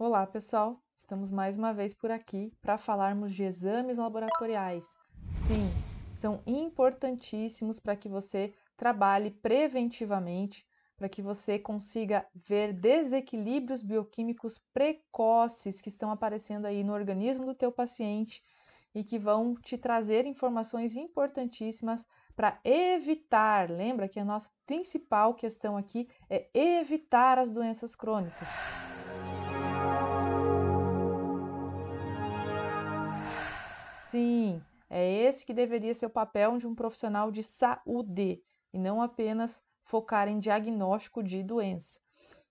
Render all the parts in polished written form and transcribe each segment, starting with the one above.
Olá, pessoal! Estamos mais uma vez por aqui para falarmos de exames laboratoriais. Sim, são importantíssimos para que você trabalhe preventivamente, para que você consiga ver desequilíbrios bioquímicos precoces que estão aparecendo aí no organismo do teu paciente e que vão te trazer informações importantíssimas para evitar. Lembra que a nossa principal questão aqui é evitar as doenças crônicas. Sim, é esse que deveria ser o papel de um profissional de saúde e não apenas focar em diagnóstico de doença.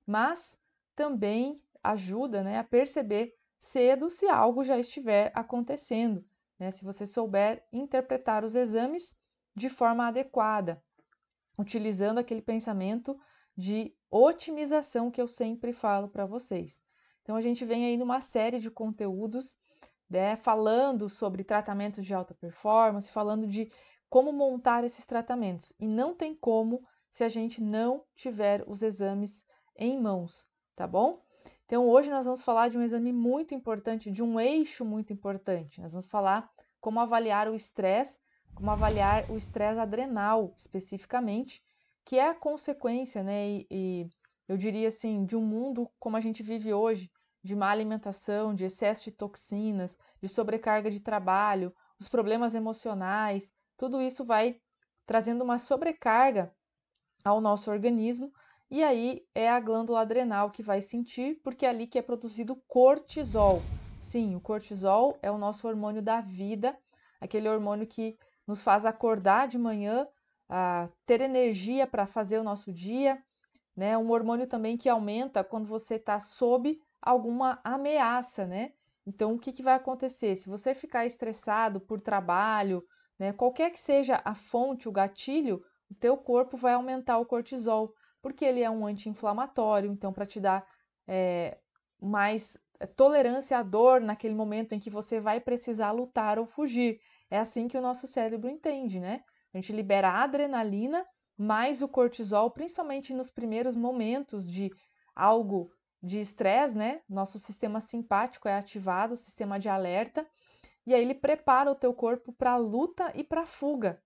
Mas também ajuda, né, a perceber cedo se algo já estiver acontecendo, né, se você souber interpretar os exames de forma adequada, utilizando aquele pensamento de otimização que eu sempre falo para vocês. Então, a gente vem aí numa série de conteúdos, né, falando sobre tratamentos de alta performance, falando de como montar esses tratamentos. E não tem como se a gente não tiver os exames em mãos, tá bom? Então, hoje nós vamos falar de um exame muito importante, de um eixo muito importante. Nós vamos falar como avaliar o estresse, como avaliar o estresse adrenal especificamente, que é a consequência, né, eu diria assim, de um mundo como a gente vive hoje, de má alimentação, de excesso de toxinas, de sobrecarga de trabalho, os problemas emocionais, tudo isso vai trazendo uma sobrecarga ao nosso organismo, e aí é a glândula adrenal que vai sentir, porque é ali que é produzido cortisol. Sim, o cortisol é o nosso hormônio da vida, aquele hormônio que nos faz acordar de manhã, ter energia para fazer o nosso dia, né? Um hormônio também que aumenta quando você está sob alguma ameaça, né? Então, o que que vai acontecer? Se você ficar estressado por trabalho, né, qualquer que seja a fonte, o gatilho, o teu corpo vai aumentar o cortisol, porque ele é um anti-inflamatório, então para te dar mais tolerância à dor naquele momento em que você vai precisar lutar ou fugir. É assim que o nosso cérebro entende, né? A gente libera a adrenalina mais o cortisol, principalmente nos primeiros momentos de algo de estresse, né? Nosso sistema simpático é ativado, o sistema de alerta, e aí ele prepara o teu corpo para a luta e para a fuga.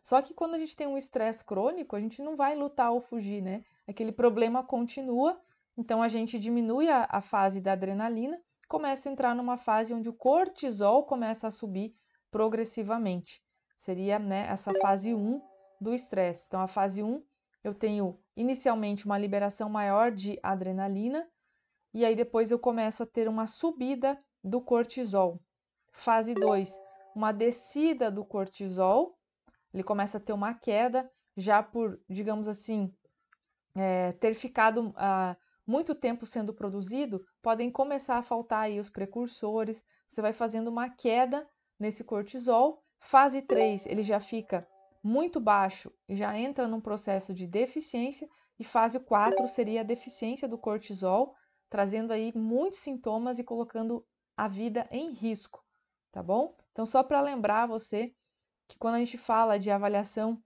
Só que quando a gente tem um estresse crônico, a gente não vai lutar ou fugir, né? Aquele problema continua, então a gente diminui a fase da adrenalina, começa a entrar numa fase onde o cortisol começa a subir progressivamente. Seria, né, essa fase 1 do estresse. Então, a fase 1, eu tenho inicialmente uma liberação maior de adrenalina, e aí depois eu começo a ter uma subida do cortisol. Fase 2, uma descida do cortisol, ele começa a ter uma queda, já por, digamos assim, ter ficado muito tempo sendo produzido, podem começar a faltar aí os precursores, você vai fazendo uma queda nesse cortisol. Fase 3, ele já fica muito baixo e já entra num processo de deficiência, e fase 4 seria a deficiência do cortisol, trazendo aí muitos sintomas e colocando a vida em risco, tá bom? Então, só para lembrar você que quando a gente fala de avaliação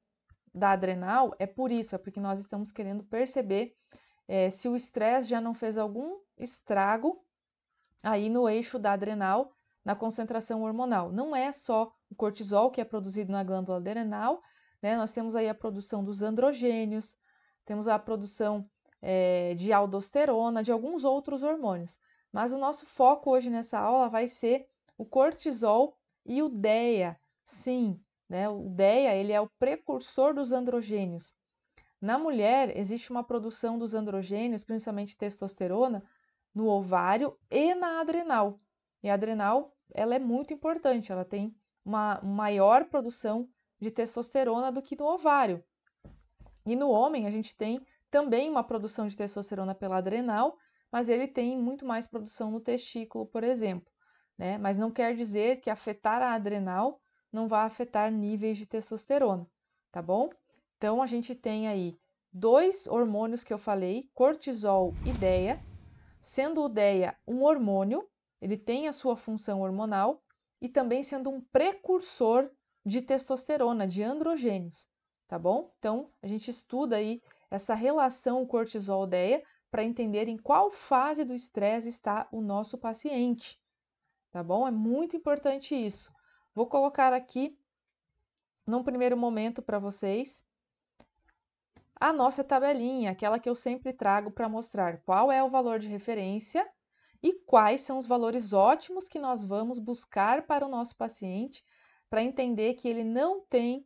da adrenal, é por isso, é porque nós estamos querendo perceber se o estresse já não fez algum estrago aí no eixo da adrenal, na concentração hormonal. Não é só o cortisol que é produzido na glândula adrenal, né? Nós temos aí a produção dos androgênios, temos a produção de aldosterona, de alguns outros hormônios. Mas o nosso foco hoje nessa aula vai ser o cortisol e o DEA. Sim, né? O DEA, ele é o precursor dos androgênios. Na mulher, existe uma produção dos androgênios, principalmente testosterona, no ovário e na adrenal. E a adrenal, ela é muito importante, ela tem uma maior produção de testosterona do que no ovário. E no homem, a gente tem também uma produção de testosterona pela adrenal, mas ele tem muito mais produção no testículo, por exemplo, né? Mas não quer dizer que afetar a adrenal não vai afetar níveis de testosterona, tá bom? Então, a gente tem aí dois hormônios que eu falei, cortisol e DEA, sendo o DEA um hormônio, ele tem a sua função hormonal, e também sendo um precursor de testosterona, de androgênios, tá bom? Então, a gente estuda aí essa relação cortisol-DEA para entender em qual fase do estresse está o nosso paciente, tá bom? É muito importante isso. Vou colocar aqui, num primeiro momento, para vocês, a nossa tabelinha, aquela que eu sempre trago para mostrar qual é o valor de referência e quais são os valores ótimos que nós vamos buscar para o nosso paciente, para entender que ele não tem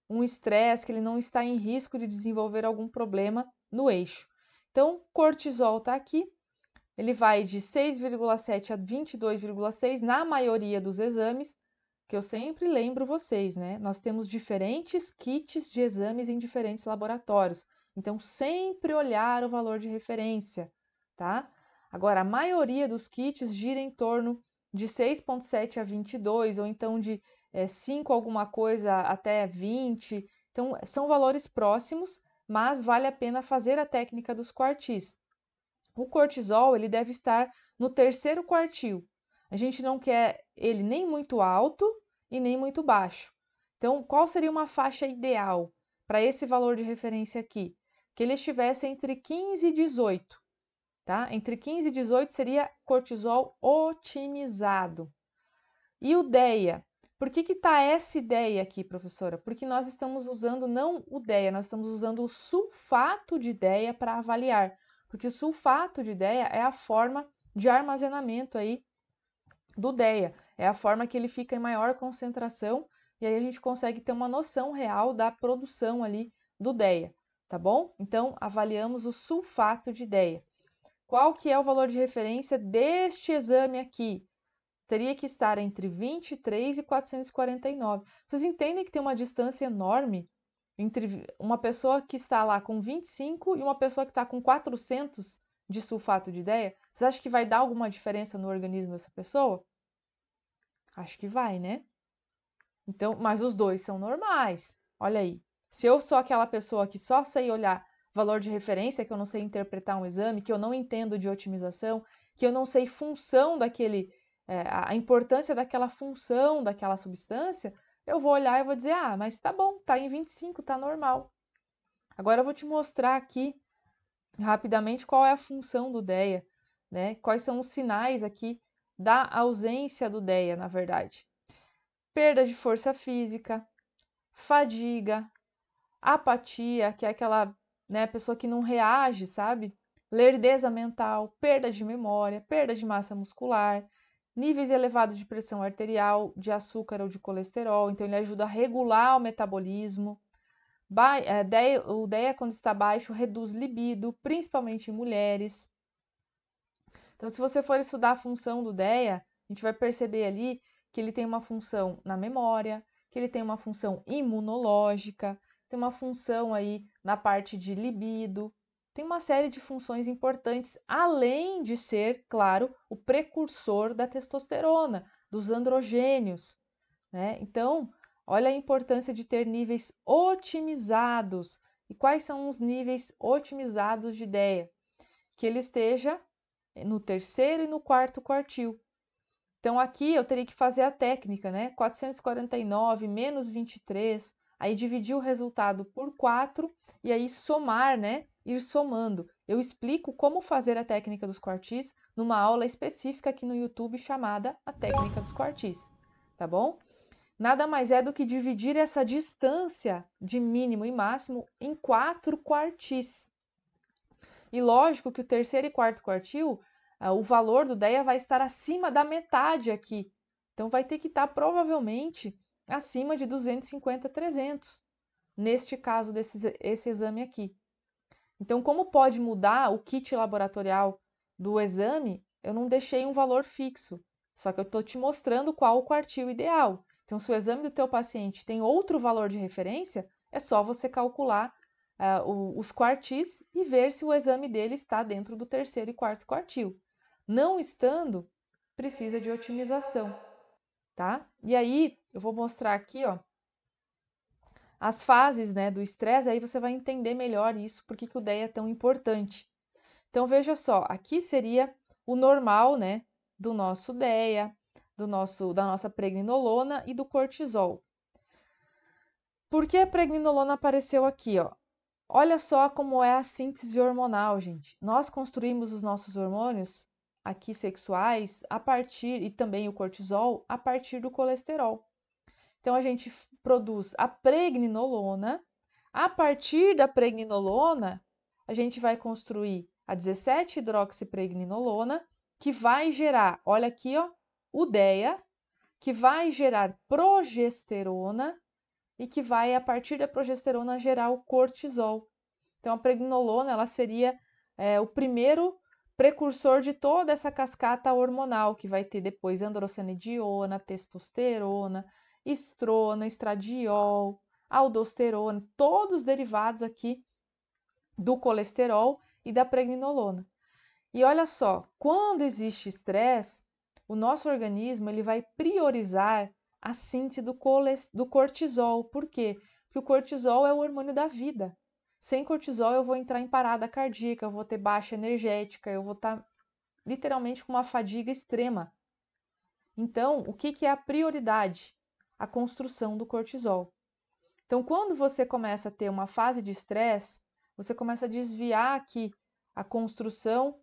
um estresse, que ele não está em risco de desenvolver algum problema no eixo. Então, cortisol está aqui, ele vai de 6,7 a 22,6 na maioria dos exames, que eu sempre lembro vocês, né? Nós temos diferentes kits de exames em diferentes laboratórios, então sempre olhar o valor de referência, tá? Agora, a maioria dos kits gira em torno de 6,7 a 22, ou então de 5 alguma coisa até 20. Então, são valores próximos, mas vale a pena fazer a técnica dos quartis. O cortisol, ele deve estar no terceiro quartil. A gente não quer ele nem muito alto e nem muito baixo. Então, qual seria uma faixa ideal para esse valor de referência aqui? Que ele estivesse entre 15 e 18, tá? Entre 15 e 18 seria cortisol otimizado. E o DEA? Por que está essa ideia aqui, professora? Porque nós estamos usando não o DEA, nós estamos usando o sulfato de DEA para avaliar. Porque o sulfato de DEA é a forma de armazenamento aí do DEA. É a forma que ele fica em maior concentração e aí a gente consegue ter uma noção real da produção ali do DEA, tá bom? Então, avaliamos o sulfato de DEA. Qual que é o valor de referência deste exame aqui? Teria que estar entre 23 e 449. Vocês entendem que tem uma distância enorme entre uma pessoa que está lá com 25 e uma pessoa que está com 400 de sulfato de DEA? Vocês acham que vai dar alguma diferença no organismo dessa pessoa? Acho que vai, né? Então, mas os dois são normais. Olha aí. Se eu sou aquela pessoa que só sei olhar valor de referência, que eu não sei interpretar um exame, que eu não entendo de otimização, que eu não sei função daquele, a importância daquela função daquela substância, eu vou olhar e vou dizer, ah, mas tá bom, tá em 25, tá normal. Agora eu vou te mostrar aqui rapidamente qual é a função do DEA, né? Quais são os sinais aqui da ausência do DEA, na verdade. Perda de força física, fadiga, apatia, que é aquela, né, pessoa que não reage, sabe? Lerdeza mental, perda de memória, perda de massa muscular, níveis elevados de pressão arterial, de açúcar ou de colesterol, então ele ajuda a regular o metabolismo. O DEA, quando está baixo, reduz libido, principalmente em mulheres. Então, se você for estudar a função do DEA, a gente vai perceber ali que ele tem uma função na memória, que ele tem uma função imunológica, tem uma função aí na parte de libido, tem uma série de funções importantes, além de ser, claro, o precursor da testosterona, dos androgênios, né? Então, olha a importância de ter níveis otimizados. E quais são os níveis otimizados de DEA? Que ele esteja no terceiro e no quarto quartil. Então, aqui eu teria que fazer a técnica, né? 449 menos 23, aí dividir o resultado por 4 e aí somar, né? Ir somando. Eu explico como fazer a técnica dos quartis numa aula específica aqui no YouTube chamada a técnica dos quartis, tá bom? Nada mais é do que dividir essa distância de mínimo e máximo em 4 quartis. E lógico que o terceiro e quarto quartil, o valor do DEA vai estar acima da metade aqui. Então, vai ter que estar provavelmente acima de 250, 300, neste caso esse exame aqui. Então, como pode mudar o kit laboratorial do exame, eu não deixei um valor fixo, só que eu estou te mostrando qual o quartil ideal. Então, se o exame do teu paciente tem outro valor de referência, é só você calcular os quartis e ver se o exame dele está dentro do terceiro e quarto quartil. Não estando, precisa de otimização, tá? E aí, eu vou mostrar aqui, ó, as fases, né, do estresse, aí você vai entender melhor isso, por que o DEA é tão importante. Então, veja só, aqui seria o normal, né, do nosso DEA, da nossa pregnenolona e do cortisol. Por que a pregnenolona apareceu aqui, ó? Olha só como é a síntese hormonal, gente. Nós construímos os nossos hormônios aqui sexuais a partir, e também o cortisol, a partir do colesterol. Então a gente produz a pregnenolona. A partir da pregnenolona, a gente vai construir a 17-hidroxipregnenolona, que vai gerar, olha aqui, ó, udeia, que vai gerar progesterona e que vai, a partir da progesterona, gerar o cortisol. Então, a pregnenolona, ela seria o primeiro precursor de toda essa cascata hormonal, que vai ter depois androstenediona, testosterona, estrona, estradiol, aldosterona, todos derivados aqui do colesterol e da pregnenolona. E olha só, quando existe estresse, o nosso organismo ele vai priorizar a síntese do cortisol. Por quê? Porque o cortisol é o hormônio da vida. Sem cortisol, eu vou entrar em parada cardíaca, eu vou ter baixa energética, eu vou estar literalmente com uma fadiga extrema. Então, o que é a prioridade? A construção do cortisol. Então, quando você começa a ter uma fase de estresse, você começa a desviar aqui a construção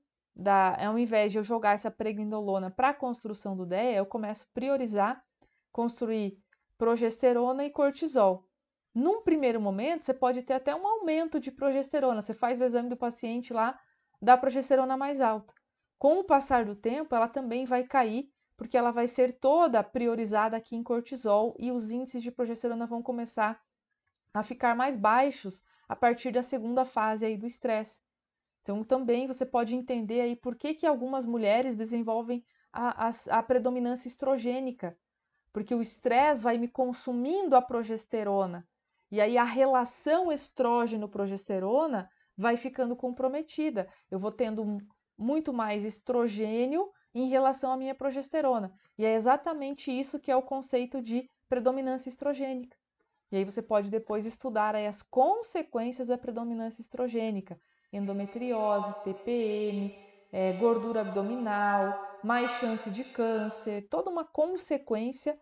ao invés de eu jogar essa pregnenolona para a construção do DEA, eu começo a priorizar construir progesterona e cortisol. Num primeiro momento, você pode ter até um aumento de progesterona. Você faz o exame do paciente lá, dá progesterona mais alta. Com o passar do tempo, ela também vai cair, porque ela vai ser toda priorizada aqui em cortisol e os índices de progesterona vão começar a ficar mais baixos a partir da segunda fase aí do estresse. Então, também você pode entender aí por que algumas mulheres desenvolvem a predominância estrogênica, porque o estresse vai me consumindo a progesterona, e aí a relação estrógeno-progesterona vai ficando comprometida. Eu vou tendo muito mais estrogênio em relação à minha progesterona. E é exatamente isso que é o conceito de predominância estrogênica. E aí você pode depois estudar aí as consequências da predominância estrogênica, endometriose, TPM, gordura abdominal, mais chance de câncer, toda uma consequência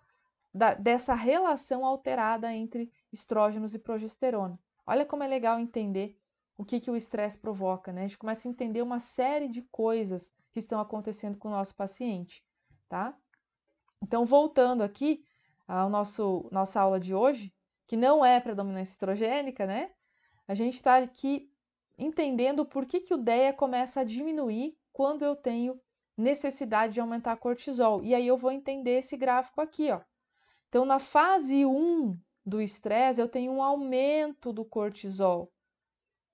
dessa relação alterada entre estrógenos e progesterona. Olha como é legal entender o que o estresse provoca, né? A gente começa a entender uma série de coisas que estão acontecendo com o nosso paciente, tá? Então, voltando aqui ao nossa aula de hoje, que não é predominância estrogênica, né? A gente está aqui entendendo por que o DEA começa a diminuir quando eu tenho necessidade de aumentar cortisol. E aí eu vou entender esse gráfico aqui, ó. Então, na fase 1 do estresse, eu tenho um aumento do cortisol,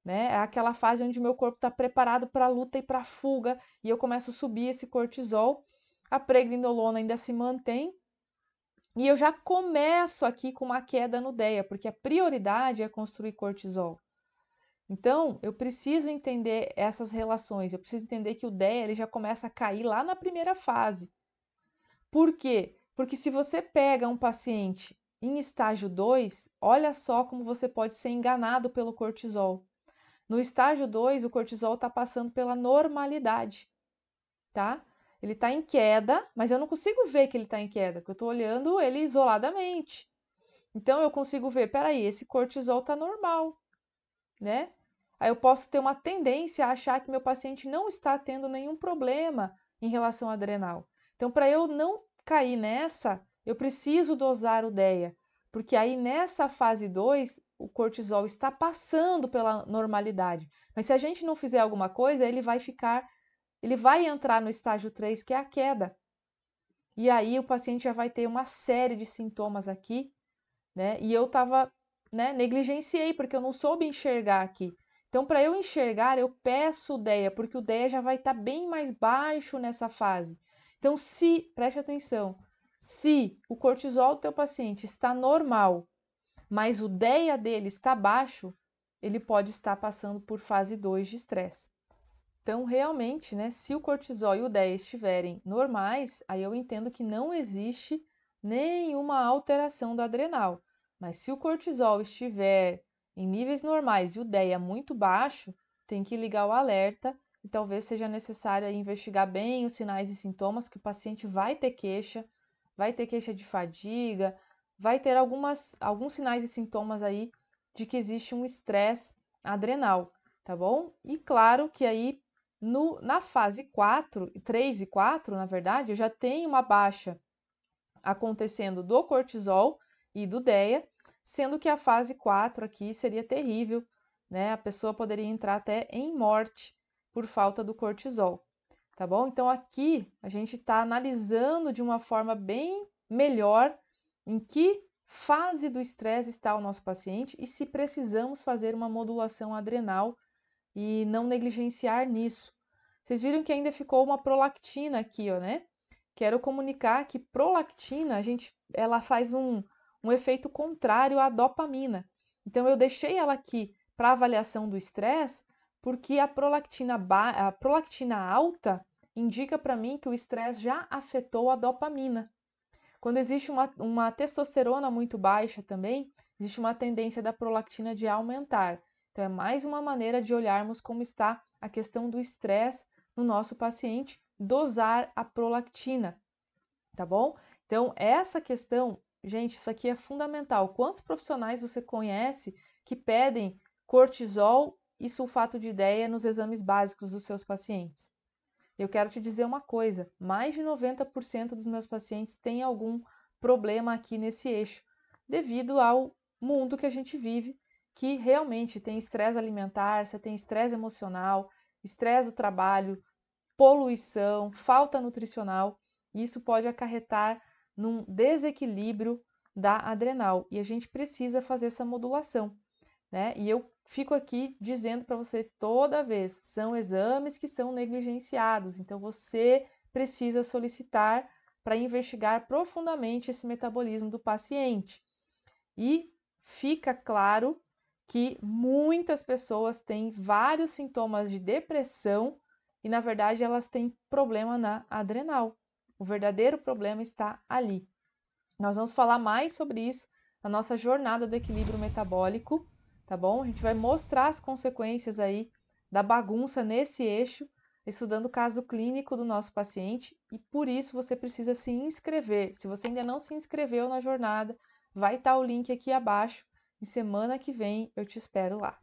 né? É aquela fase onde o meu corpo está preparado para a luta e para a fuga, e eu começo a subir esse cortisol. A pregnenolona ainda se mantém, e eu já começo aqui com uma queda no DEA, porque a prioridade é construir cortisol. Então, eu preciso entender essas relações, eu preciso entender que o DEA ele já começa a cair lá na primeira fase. Por quê? Porque se você pega um paciente em estágio 2, olha só como você pode ser enganado pelo cortisol. No estágio 2, o cortisol está passando pela normalidade, tá? Ele está em queda, mas eu não consigo ver que ele está em queda, porque eu estou olhando ele isoladamente. Então, eu consigo ver, peraí, esse cortisol está normal, né? Aí eu posso ter uma tendência a achar que meu paciente não está tendo nenhum problema em relação ao adrenal. Então, para eu não cair nessa, eu preciso dosar o DEA, porque aí nessa fase 2, o cortisol está passando pela normalidade. Mas se a gente não fizer alguma coisa, ele vai entrar no estágio 3, que é a queda. E aí o paciente já vai ter uma série de sintomas aqui, né? E eu estava, né, negligenciei, porque eu não soube enxergar aqui. Então, para eu enxergar, eu peço o DEA, porque o DEA já vai estar bem mais baixo nessa fase. Então, preste atenção, se o cortisol do teu paciente está normal, mas o DEA dele está baixo, ele pode estar passando por fase 2 de estresse. Então, realmente, né, se o cortisol e o DEA estiverem normais, aí eu entendo que não existe nenhuma alteração do adrenal. Mas se o cortisol estiver em níveis normais e o DEA muito baixo, tem que ligar o alerta e talvez seja necessário aí investigar bem os sinais e sintomas, que o paciente vai ter queixa de fadiga, vai ter alguns sinais e sintomas aí de que existe um estresse adrenal, tá bom? E claro que aí na fase 4, 3 e 4, na verdade, eu já tenho uma baixa acontecendo do cortisol e do DEA, sendo que a fase 4 aqui seria terrível, né? A pessoa poderia entrar até em morte por falta do cortisol, tá bom? Então aqui a gente está analisando de uma forma bem melhor em que fase do estresse está o nosso paciente e se precisamos fazer uma modulação adrenal e não negligenciar nisso. Vocês viram que ainda ficou uma prolactina aqui, ó, né? Quero comunicar que prolactina, ela faz um efeito contrário à dopamina. Então, eu deixei ela aqui para avaliação do estresse, porque a prolactina alta indica para mim que o estresse já afetou a dopamina. Quando existe uma testosterona muito baixa também, existe uma tendência da prolactina de aumentar. Então, é mais uma maneira de olharmos como está a questão do estresse no nosso paciente, dosar a prolactina, tá bom? Então, essa questão, gente, isso aqui é fundamental. Quantos profissionais você conhece que pedem cortisol e sulfato de ideia nos exames básicos dos seus pacientes? Eu quero te dizer uma coisa: mais de 90% dos meus pacientes têm algum problema aqui nesse eixo, devido ao mundo que a gente vive, que realmente tem estresse alimentar, você tem estresse emocional, estresse do trabalho, poluição, falta nutricional. Isso pode acarretar num desequilíbrio da adrenal e a gente precisa fazer essa modulação, né? E eu fico aqui dizendo para vocês toda vez, são exames que são negligenciados, então você precisa solicitar para investigar profundamente esse metabolismo do paciente. E fica claro que muitas pessoas têm vários sintomas de depressão e, na verdade, elas têm problema na adrenal. O verdadeiro problema está ali. Nós vamos falar mais sobre isso na nossa jornada do equilíbrio metabólico, tá bom? A gente vai mostrar as consequências aí da bagunça nesse eixo, estudando o caso clínico do nosso paciente, e por isso você precisa se inscrever. Se você ainda não se inscreveu na jornada, vai estar o link aqui abaixo e semana que vem eu te espero lá.